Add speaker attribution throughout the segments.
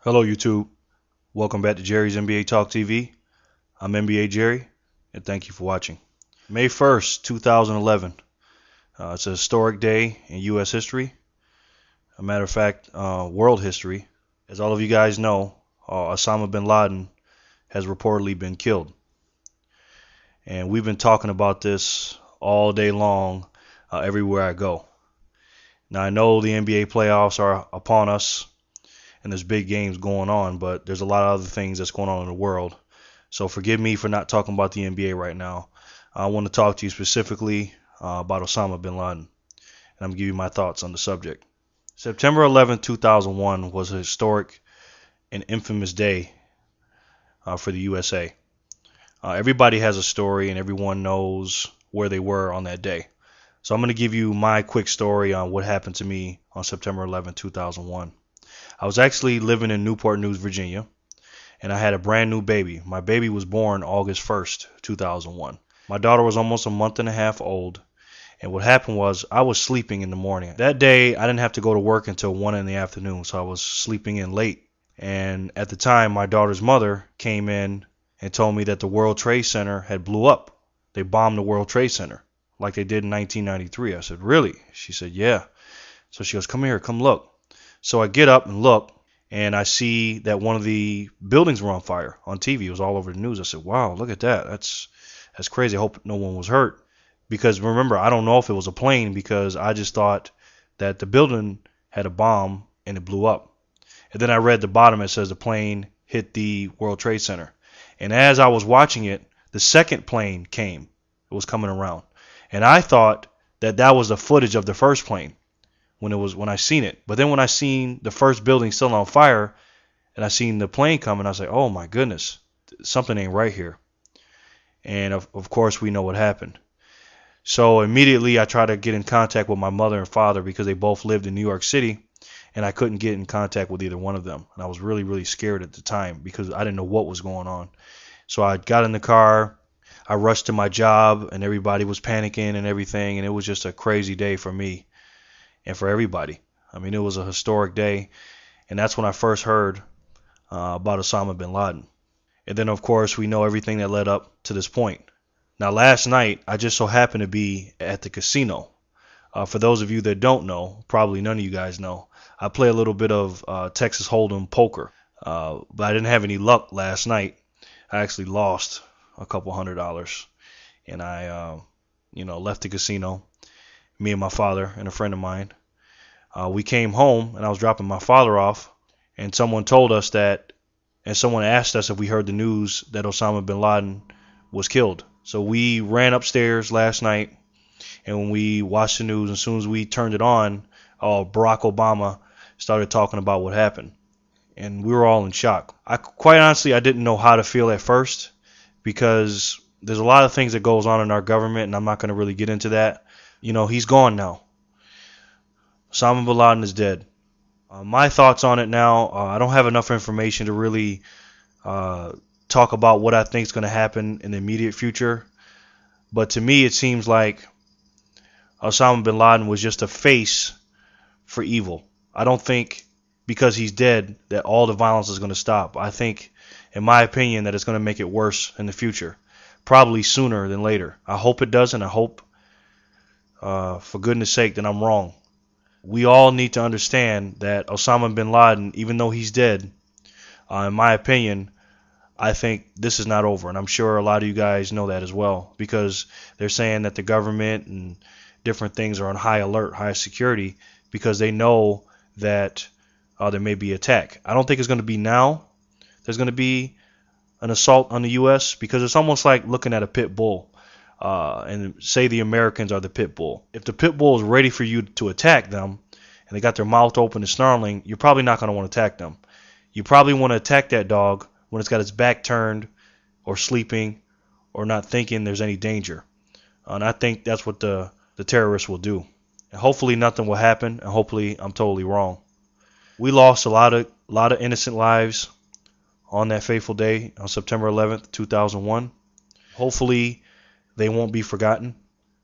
Speaker 1: Hello, YouTube. Welcome back to Jerry's NBA Talk TV. I'm NBA Jerry, and thank you for watching. May 1st, 2011. It's a historic day in U.S. history. A matter of fact, world history. As all of you guys know, Osama Bin Laden has reportedly been killed. And we've been talking about this all day long, everywhere I go. Now, I know the NBA playoffs are upon us, and there's big games going on, but there's a lot of other things that's going on in the world. So forgive me for not talking about the NBA right now. I want to talk to you specifically about Osama Bin Laden, and I'm going to give you my thoughts on the subject. September 11, 2001 was a historic and infamous day for the USA. Everybody has a story, and everyone knows where they were on that day. So I'm going to give you my quick story on what happened to me on September 11, 2001. I was actually living in Newport News, Virginia, and I had a brand new baby. My baby was born August 1st, 2001. My daughter was almost a month and a half old, and what happened was I was sleeping in the morning. That day, I didn't have to go to work until 1 in the afternoon, so I was sleeping in late. And at the time, my daughter's mother came in and told me that the World Trade Center had blew up. They bombed the World Trade Center like they did in 1993. I said, really? She said, yeah. So she goes, come here, come look. So I get up and look, and I see that one of the buildings were on fire on TV. It was all over the news. I said, wow, look at that. That's crazy. I hope no one was hurt. Because remember, I don't know if it was a plane, because I just thought that the building had a bomb and it blew up. And then I read the bottom. It says the plane hit the World Trade Center. And as I was watching it, the second plane came. It was coming around. And I thought that that was the footage of the first plane when I seen it. But then when I seen the first building still on fire and I seen the plane coming, I was like, oh my goodness, something ain't right here. And of course we know what happened. So immediately I tried to get in contact with my mother and father, because they both lived in New York City, and I couldn't get in contact with either one of them. And I was really, really scared at the time, because I didn't know what was going on. So I got in the car, I rushed to my job, and everybody was panicking and everything, and it was just a crazy day for me and for everybody. I mean, it was a historic day, and that's when I first heard about Osama Bin Laden. And then, of course, we know everything that led up to this point. Now, last night, I just so happened to be at the casino. For those of you that don't know, probably none of you guys know, I play a little bit of Texas Hold'em poker, but I didn't have any luck last night. I actually lost a couple $100, and I, left the casino. Me and my father and a friend of mine. We came home, and I was dropping my father off, and someone asked us if we heard the news that Osama Bin Laden was killed. So we ran upstairs last night, and when we watched the news, as soon as we turned it on, Barack Obama started talking about what happened, and we were all in shock. Quite honestly, I didn't know how to feel at first, because there's a lot of things that goes on in our government, and I'm not going to really get into that. He's gone now. Osama Bin Laden is dead. My thoughts on it now, I don't have enough information to really talk about what I think is going to happen in the immediate future. But to me, it seems like Osama Bin Laden was just a face for evil. I don't think because he's dead that all the violence is going to stop. I think, in my opinion, that it's going to make it worse in the future. Probably sooner than later. I hope it doesn't. I hope, for goodness sake, that I'm wrong. We all need to understand that Osama Bin Laden, even though he's dead, in my opinion, I think this is not over. And I'm sure a lot of you guys know that as well, because they're saying that the government and different things are on high alert, high security, because they know that there may be attack. I don't think it's going to be now. There's going to be an assault on the U.S., because it's almost like looking at a pit bull. And say the Americans are the pit bull. If the pit bull is ready for you to attack them, and they got their mouth open and snarling, you're probably not going to want to attack them. You probably want to attack that dog when it's got its back turned, or sleeping, or not thinking there's any danger. And I think that's what the terrorists will do. And hopefully nothing will happen, and hopefully I'm totally wrong. We lost a lot of innocent lives on that fateful day on September 11th, 2001. Hopefully they won't be forgotten.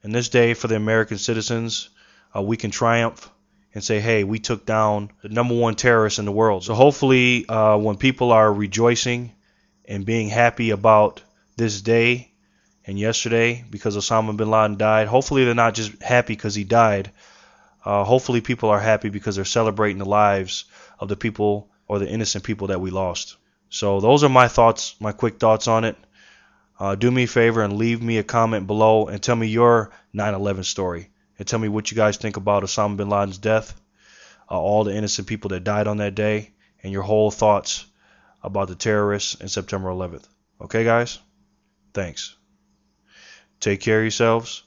Speaker 1: And this day, for the American citizens, we can triumph and say, hey, we took down the #1 terrorist in the world. So hopefully when people are rejoicing and being happy about this day and yesterday because Osama Bin Laden died, hopefully they're not just happy because he died. Hopefully people are happy because they're celebrating the lives of the people or the innocent people that we lost. So those are my thoughts, my quick thoughts on it. Do me a favor and leave me a comment below and tell me your 9/11 story. And tell me what you guys think about Osama Bin Laden's death, all the innocent people that died on that day, and your whole thoughts about the terrorists in September 11th. Okay, guys? Thanks. Take care of yourselves.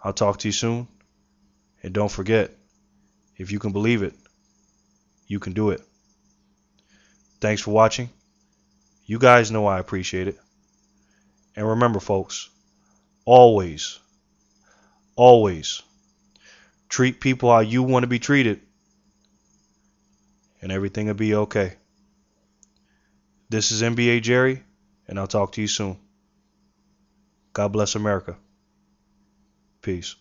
Speaker 1: I'll talk to you soon. And don't forget, if you can believe it, you can do it. Thanks for watching. You guys know I appreciate it. And remember, folks, always, always treat people how you want to be treated, and everything will be okay. This is NBA Jerry, and I'll talk to you soon. God bless America. Peace.